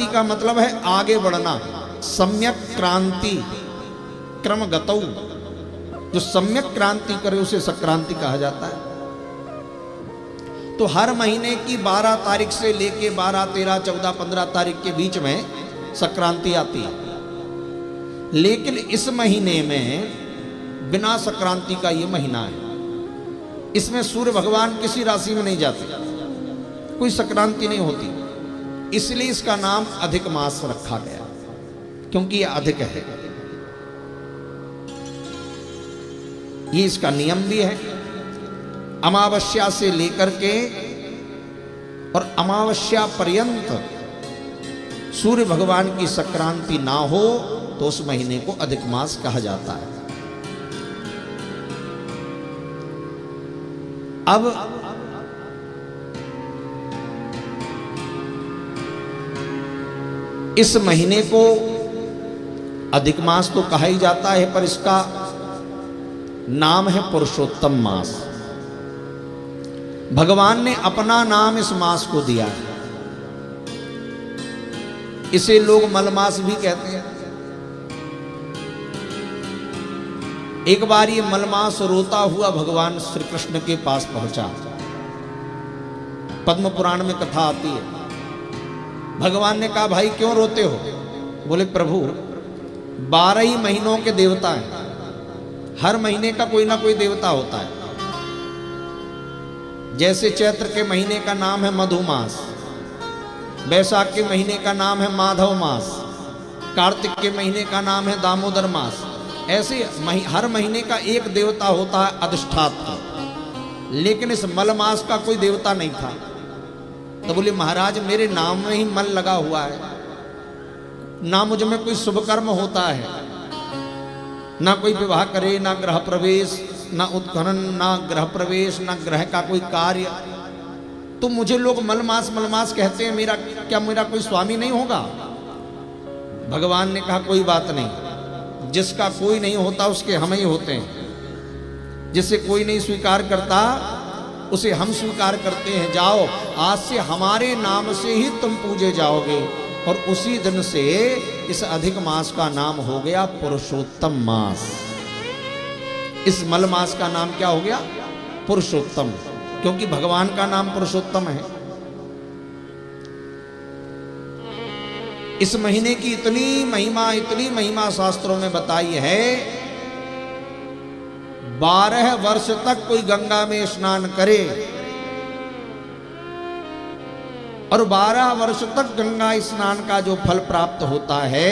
का मतलब है आगे बढ़ना, सम्यक क्रांति क्रमगतौ, जो सम्यक क्रांति करे उसे संक्रांति कहा जाता है। तो हर महीने की 12 तारीख से लेके 12, 13, 14, 15 तारीख के बीच में संक्रांति आती है। लेकिन इस महीने में बिना संक्रांति का ये महीना है, इसमें सूर्य भगवान किसी राशि में नहीं जाते, कोई संक्रांति नहीं होती, इसलिए इसका नाम अधिक मास रखा गया, क्योंकि ये अधिक है। ये इसका नियम भी है, अमावस्या से लेकर के और अमावस्या पर्यंत सूर्य भगवान की संक्रांति ना हो तो उस महीने को अधिक मास कहा जाता है। अब इस महीने को अधिक मास तो कहा ही जाता है, पर इसका नाम है पुरुषोत्तम मास। भगवान ने अपना नाम इस मास को दिया है। इसे लोग मलमास भी कहते हैं। एक बार ये मलमास रोता हुआ भगवान श्री कृष्ण के पास पहुंचा। पद्म पुराण में कथा आती है। भगवान ने कहा, भाई क्यों रोते हो? बोले, प्रभु 12 ही महीनों के देवता हैं, हर महीने का कोई ना कोई देवता होता है। जैसे चैत्र के महीने का नाम है मधुमास, वैशाख के महीने का नाम है माधव मास, कार्तिक के महीने का नाम है दामोदर मास। ऐसे हर महीने का एक देवता होता है अधिष्ठात्र, लेकिन इस मल मास का कोई देवता नहीं था। तो बोले, महाराज मेरे नाम में ही मल लगा हुआ है, ना मुझ में कोई शुभ कर्म होता है, ना कोई विवाह करे, ना गृह प्रवेश, ना उत्खनन, ना गृह प्रवेश, ना ग्रह का कोई कार्य, तो मुझे लोग मलमास मलमास कहते हैं, क्या मेरा कोई स्वामी नहीं होगा? भगवान ने कहा, कोई बात नहीं, जिसका कोई नहीं होता उसके हम ही होते हैं, जिसे कोई नहीं स्वीकार करता उसे हम स्वीकार करते हैं। जाओ, आज से हमारे नाम से ही तुम पूजे जाओगे। और उसी दिन से इस अधिक मास का नाम हो गया पुरुषोत्तम मास। इस मल मास का नाम क्या हो गया? पुरुषोत्तम, क्योंकि भगवान का नाम पुरुषोत्तम है। इस महीने की इतनी महिमा शास्त्रों में बताई है। 12 वर्ष तक कोई गंगा में स्नान करे और 12 वर्ष तक गंगा स्नान का जो फल प्राप्त होता है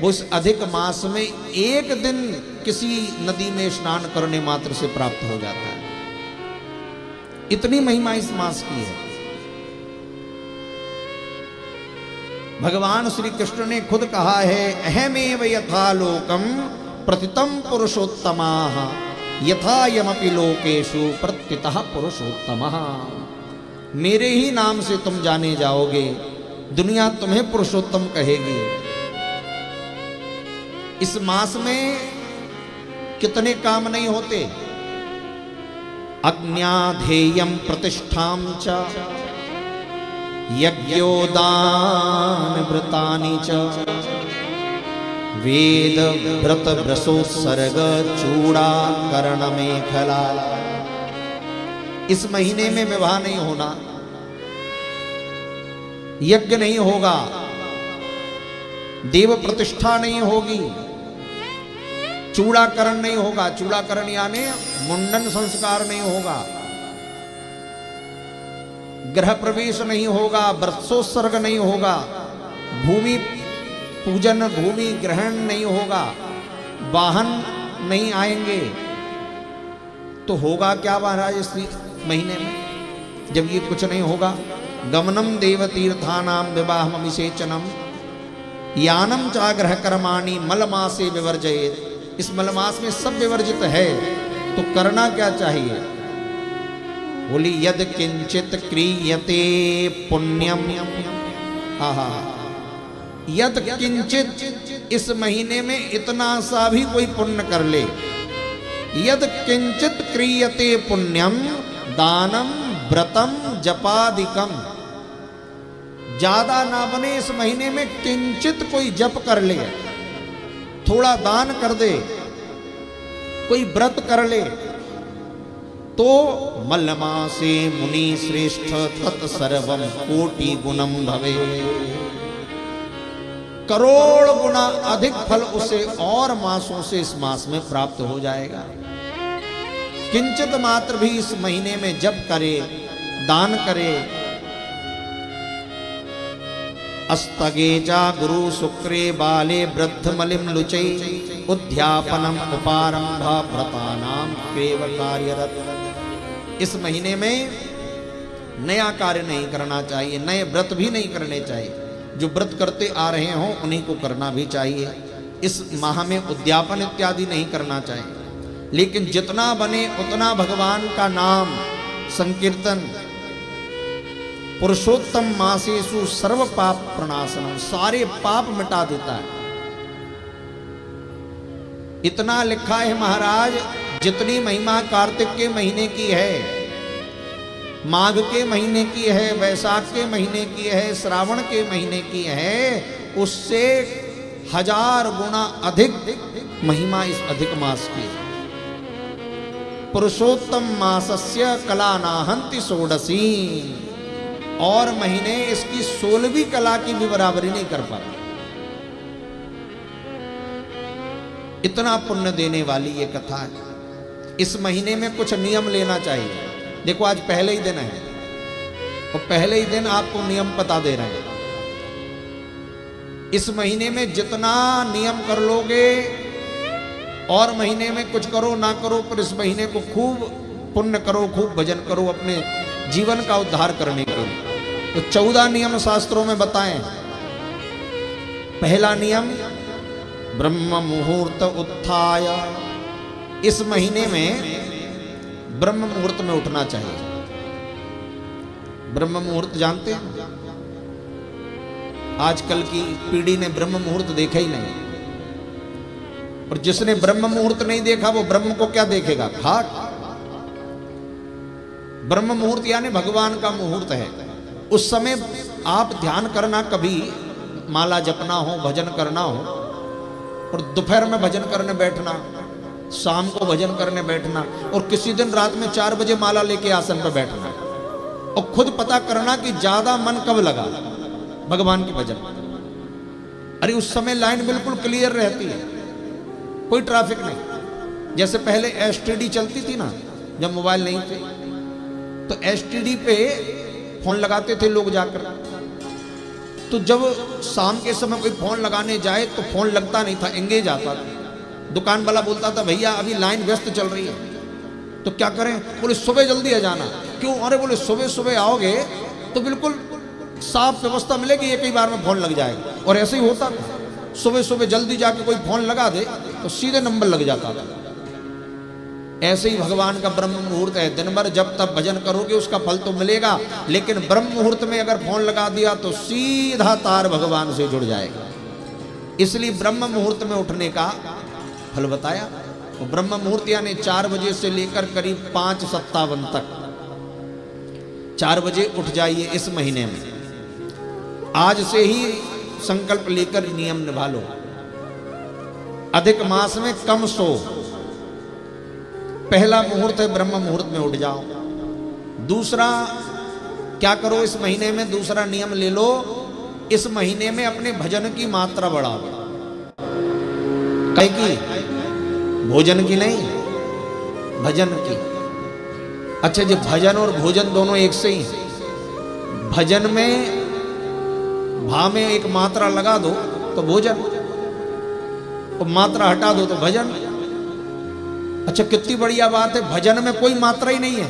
वो इस अधिक मास में एक दिन किसी नदी में स्नान करने मात्र से प्राप्त हो जाता है। इतनी महिमा इस मास की है। भगवान श्री कृष्ण ने खुद कहा है, अहमेव यथा लोकम प्रतितम पुरुषोत्तमाः यथा यमपि लोकेषु प्रत्युतः पुरुषोत्तमः। मेरे ही नाम से तुम जाने जाओगे, दुनिया तुम्हें पुरुषोत्तम कहेगी। इस मास में कितने काम नहीं होते? अज्ञाधेयं प्रतिष्ठां च यज्ञोदान व्रतानि च वेद व्रत ब्रसोत्सर्ग चूड़ाकरण मेखला। इस महीने में विवाह नहीं होना, यज्ञ नहीं होगा, देव प्रतिष्ठा नहीं होगी, चूड़ाकरण नहीं होगा, चूड़ाकरण यानी मुंडन संस्कार नहीं होगा, गृह प्रवेश नहीं होगा, व्रतोत्सर्ग नहीं होगा, भूमि पूजन भूमि ग्रहण नहीं होगा, वाहन नहीं आएंगे। तो होगा क्या महाराज इस महीने में जब ये कुछ नहीं होगा? गमनम देवतीर्थानाम विवाहम विसेचनम यानम चाग्रह कर्माणि मलमासे विवर्जयेत। इस मलमास में सब विवर्जित है, तो करना क्या चाहिए? बोली, यद किंचित क्रियते पुण्यम। आहा, यद किंचित, इस महीने में इतना सा भी कोई पुण्य कर ले। यद किंचित क्रियते पुण्यम दानम व्रतम जपादिकम। ज्यादा ना बने इस महीने में किंचित कोई जप कर ले, थोड़ा दान कर दे, कोई व्रत कर ले, तो मल्लमासे मुनि श्रेष्ठ तत्सर्वम कोटि गुणम भवे, करोड़ गुना अधिक फल उसे और मासों से इस मास में प्राप्त हो जाएगा। किंचित मात्र भी इस महीने में जप करे, दान करे। अस्तगे चा गुरु शुक्रे बाले वृद्ध मलिम लुचै उद्यापनम उपारंभ व्रतानाम क्रेव कार्यरत। इस महीने में नया कार्य नहीं करना चाहिए, नए व्रत भी नहीं करने चाहिए। जो व्रत करते आ रहे हों उन्हीं को करना भी चाहिए। इस माह में उद्यापन इत्यादि नहीं करना चाहिए। लेकिन जितना बने उतना भगवान का नाम संकीर्तन, पुरुषोत्तम मासेसु सर्व पाप प्रणाशनम, सारे पाप मिटा देता है। इतना लिखा है महाराज, जितनी महिमा कार्तिक के महीने की है, माघ के महीने की है, वैशाख के महीने की है, श्रावण के महीने की है, उससे 1000 गुना अधिक महिमा इस अधिक मास की। पुरुषोत्तम मासस्य कलानाहंति षोडशी, और महीने इसकी 16वीं कला की भी बराबरी नहीं कर पाते। इतना पुण्य देने वाली ये कथा है। इस महीने में कुछ नियम लेना चाहिए। देखो आज पहले ही दिन है और पहले ही दिन आपको नियम बता दे रहे हैं। इस महीने में जितना नियम कर लोगे, और महीने में कुछ करो ना करो, पर इस महीने को खूब पुण्य करो, खूब भजन करो अपने जीवन का उद्धार करने के लिए। तो 14 नियम शास्त्रों में बताएं। पहला नियम, ब्रह्म मुहूर्त उत्थाय। इस महीने में ब्रह्म मुहूर्त में उठना चाहिए। ब्रह्म मुहूर्त जानते हैं? आजकल की पीढ़ी ने ब्रह्म मुहूर्त देखा ही नहीं, और जिसने ब्रह्म मुहूर्त नहीं देखा वो ब्रह्म को क्या देखेगा? खाट। ब्रह्म मुहूर्त यानी भगवान का मुहूर्त है। उस समय आप ध्यान करना, कभी माला जपना हो, भजन करना हो, और दोपहर में भजन करने बैठना, शाम को भजन करने बैठना, और किसी दिन रात में 4 बजे माला लेके आसन पर बैठना, और खुद पता करना कि ज्यादा मन कब लगा भगवान के भजन। अरे उस समय लाइन बिल्कुल क्लियर रहती है, कोई ट्रैफिक नहीं। जैसे पहले एसटीडी चलती थी ना, जब मोबाइल नहीं थे, तो एसटीडी पे फोन लगाते थे लोग जाकर। तो जब शाम के समय कोई फोन लगाने जाए तो फोन लगता नहीं था, एंगेज आता था। दुकान वाला बोलता था भैया अभी लाइन व्यस्त चल रही है। तो क्या करें? बोले सुबह जल्दी आ जाना। क्यों? अरे बोले सुबह सुबह आओगे तो बिल्कुल साफ व्यवस्था मिलेगी, एक ही बार में फोन लग जाएगा। और ऐसे ही होता था, सुबह सुबह जल्दी जाके कोई फोन लगा दे तो सीधे नंबर लग जाता था। ऐसे ही भगवान का ब्रह्म मुहूर्त है। दिन भर जब तब भजन करोगे उसका फल तो मिलेगा, लेकिन ब्रह्म मुहूर्त में अगर फोन लगा दिया तो सीधा तार भगवान से जुड़ जाएगा। इसलिए ब्रह्म मुहूर्त में उठने का फल बताया। तो ब्रह्म मुहूर्त यानी 4 बजे से लेकर करीब 5:57 तक 4 बजे उठ जाइए इस महीने में। आज से ही संकल्प लेकर नियम निभा लो। अधिक मास में कम सो। पहला मुहूर्त है ब्रह्म मुहूर्त में उठ जाओ। दूसरा क्या करो इस महीने में? दूसरा नियम ले लो, इस महीने में अपने भजन की मात्रा बढ़ाओ। कई की? भोजन की नहीं, भजन की। अच्छा जी, भजन और भोजन दोनों एक से ही। भजन में भा में एक मात्रा लगा दो तो भोजन, और मात्रा हटा दो तो भजन। अच्छा कितनी बढ़िया बात है, भजन में कोई मात्रा ही नहीं है,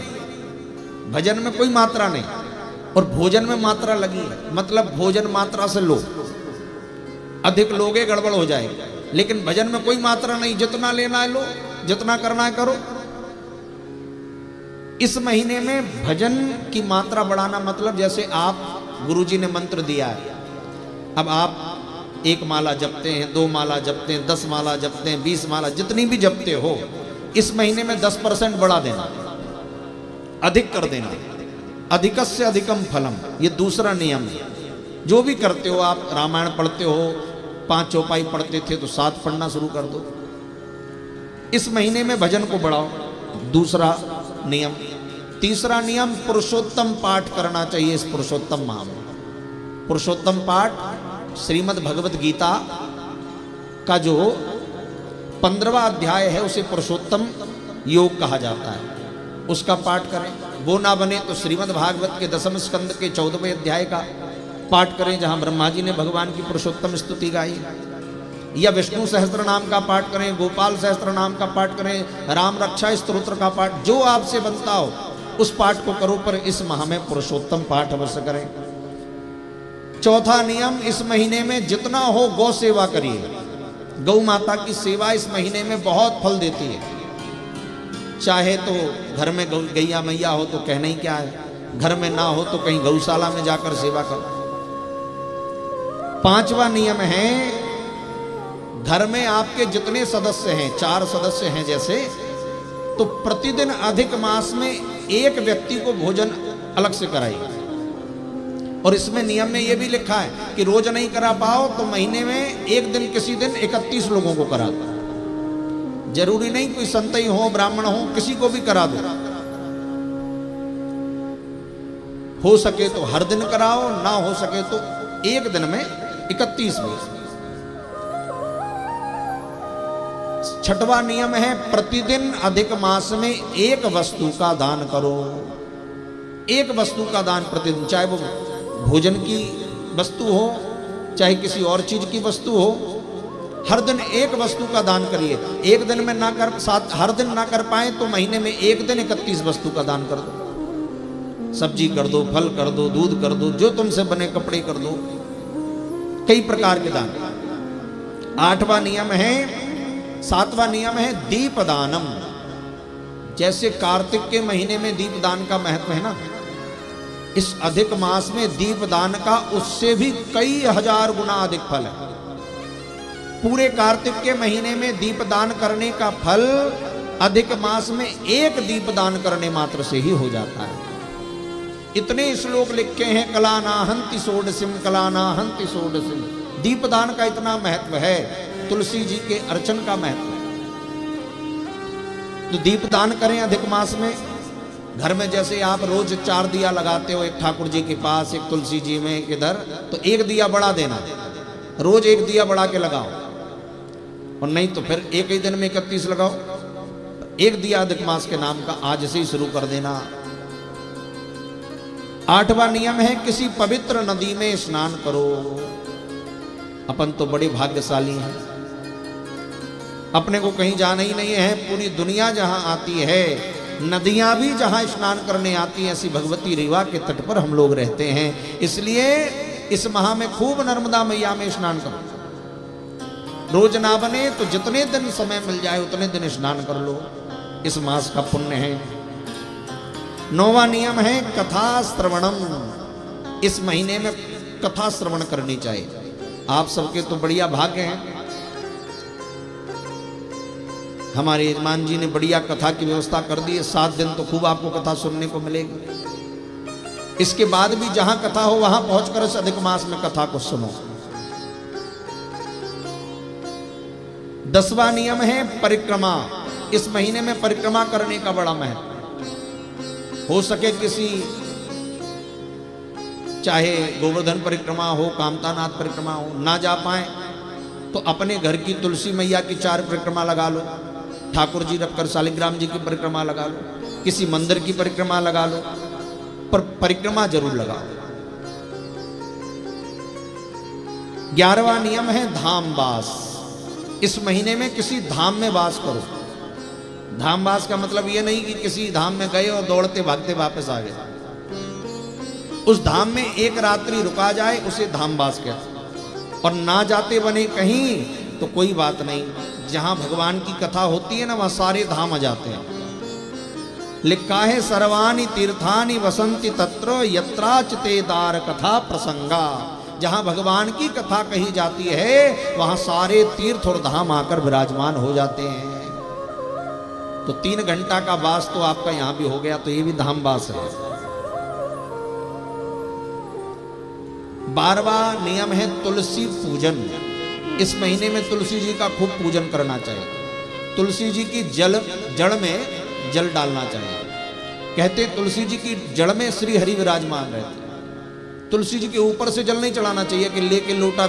भजन में कोई मात्रा नहीं, और भोजन में मात्रा लगी है। मतलब भोजन मात्रा से लो, अधिक लोगे गड़बड़ हो जाएगी। लेकिन भजन में कोई मात्रा नहीं, जितना लेना है लो, जितना करना है करो। इस महीने में भजन की मात्रा बढ़ाना मतलब जैसे आप, गुरुजी ने मंत्र दिया है, अब आप 1 माला जपते हैं, 2 माला जपते हैं, 10 माला जपते हैं, 20 माला, जितनी भी जपते हो, इस महीने में 10% बढ़ा देना, अधिक कर देना। अधिकस्य अधिकम फलम, ये दूसरा नियम है। जो भी करते हो आप, रामायण पढ़ते हो, 5 चौपाई पढ़ते थे तो 7 पढ़ना शुरू कर दो। इस महीने में भजन को बढ़ाओ, दूसरा नियम। तीसरा नियम, पुरुषोत्तम पाठ करना चाहिए इस पुरुषोत्तम माह में। पुरुषोत्तम पाठ श्रीमद् भगवत गीता का जो 15वां अध्याय है उसे पुरुषोत्तम योग कहा जाता है, उसका पाठ करें। वो ना बने तो श्रीमद् भागवत के 10वें स्कंद के 14वें अध्याय का पाठ करें, जहां ब्रह्मा जी ने भगवान की पुरुषोत्तम स्तुति गाई। या विष्णु सहस्त्र नाम का पाठ करें, गोपाल सहस्त्र नाम का पाठ करें, राम रक्षा स्तोत्र का पाठ, जो आपसे बनता हो उस पाठ को करो, पर इस माह में पुरुषोत्तम पाठ अवश्य करें। चौथा नियम, इस महीने में जितना हो गौ सेवा करिए। गौ माता की सेवा इस महीने में बहुत फल देती है। चाहे तो घर में गैया मैया हो तो कहना ही क्या है, घर में ना हो तो कहीं गौशाला में जाकर सेवा करो। 5वां नियम है, घर में आपके जितने सदस्य हैं, 4 सदस्य हैं जैसे, तो प्रतिदिन अधिक मास में एक व्यक्ति को भोजन अलग से कराइए। और इसमें नियम में यह भी लिखा है कि रोज नहीं करा पाओ तो महीने में एक दिन, किसी दिन 31 लोगों को करा दो। जरूरी नहीं कोई संत ही हो, ब्राह्मण हो, किसी को भी करा दो। हो सके तो हर दिन कराओ, ना हो सके तो एक दिन में 31 में। 6वां नियम है, प्रतिदिन अधिक मास में एक वस्तु का दान करो। एक वस्तु का दान प्रतिदिन, चाहे वो भोजन की वस्तु हो, चाहे किसी और चीज की वस्तु हो, हर दिन एक वस्तु का दान करिए। एक दिन में ना कर, हर दिन ना कर पाए तो महीने में एक दिन 31 वस्तु का दान कर दो। सब्जी कर दो, फल कर दो, दूध कर दो, जो तुमसे बने कपड़े कर दो, कई प्रकार के दान। 8वां नियम है, 7वां नियम है दीपदानम। जैसे कार्तिक के महीने में दीपदान का महत्व है ना, इस अधिक मास में दीपदान का उससे भी कई हजार गुना अधिक फल है। पूरे कार्तिक के महीने में दीपदान करने का फल अधिक मास में एक दीपदान करने मात्र से ही हो जाता है। इतने श्लोक लिखे हैं, कलानाहंति षोडशिम, कलानाहंति षोडशिम। दीपदान का इतना महत्व है, तुलसी जी के अर्चन का महत्व है। तो दीपदान करें अधिक मास में। घर में जैसे आप रोज 4 दिया लगाते हो, एक ठाकुर जी के पास, एक तुलसी जी में, एक इधर, तो एक दिया बढ़ा देना, रोज एक दिया बढ़ा के लगाओ। और नहीं तो फिर एक ही दिन में 31 लगाओ। एक दिया अधिक मास के नाम का आज से ही शुरू कर देना। 8वां नियम है, किसी पवित्र नदी में स्नान करो। अपन तो बड़े भाग्यशाली हैं, अपने को कहीं जाना ही नहीं है। पूरी दुनिया जहां आती है, नदियां भी जहां स्नान करने आती हैं, ऐसी भगवती रीवा के तट पर हम लोग रहते हैं। इसलिए इस माह में खूब नर्मदा मैया में स्नान करो। रोज ना बने तो जितने दिन समय मिल जाए उतने दिन स्नान कर लो, इस मास का पुण्य है। 9वां नियम है कथा श्रवणम। इस महीने में कथा श्रवण करनी चाहिए। आप सबके तो बढ़िया भाग्य हैं, हमारे यजमान जी ने बढ़िया कथा की व्यवस्था कर दी है। 7 दिन तो खूब आपको कथा सुनने को मिलेगी। इसके बाद भी जहां कथा हो वहां पहुंचकर इस अधिक मास में कथा को सुनो। 10वां नियम है परिक्रमा। इस महीने में परिक्रमा करने का बड़ा महत्व। हो सके किसी, चाहे गोवर्धन परिक्रमा हो, कामतानाथ परिक्रमा हो, ना जा पाए तो अपने घर की तुलसी मैया की 4 परिक्रमा लगा लो, ठाकुर जी रखकर शालिग्राम जी की परिक्रमा लगा लो, किसी मंदिर की परिक्रमा लगा लो, पर परिक्रमा जरूर लगाओ। 11वां नियम है धाम वास। इस महीने में किसी धाम में वास करो। धाम वास का मतलब यह नहीं कि किसी धाम में गए और दौड़ते भागते वापस आ गए। उस धाम में एक रात्रि रुका जाए उसे धाम वास कहते। और ना जाते बने कहीं तो कोई बात नहीं, जहां भगवान की कथा होती है ना वहां सारे धाम आ जाते हैं। लिखा है सर्वाणि तीर्थानि वसंति तत्र यत्राचते दार कथा प्रसंगा। जहां भगवान की कथा कही जाती है वहां सारे तीर्थ और धाम आकर विराजमान हो जाते हैं। तो 3 घंटा का वास तो आपका यहां भी हो गया, तो ये भी धाम वास है। 12वां नियम है तुलसी पूजन। इस महीने में तुलसी जी का खूब पूजन करना चाहिए। तुलसी जी की जड़ में जल डालना चाहिए। कहते तुलसी जी की जड़ में श्री हरि विराजमान रहते। तुलसी जी के ऊपर से जल नहीं चढ़ाना चाहिए कि लेके लोटा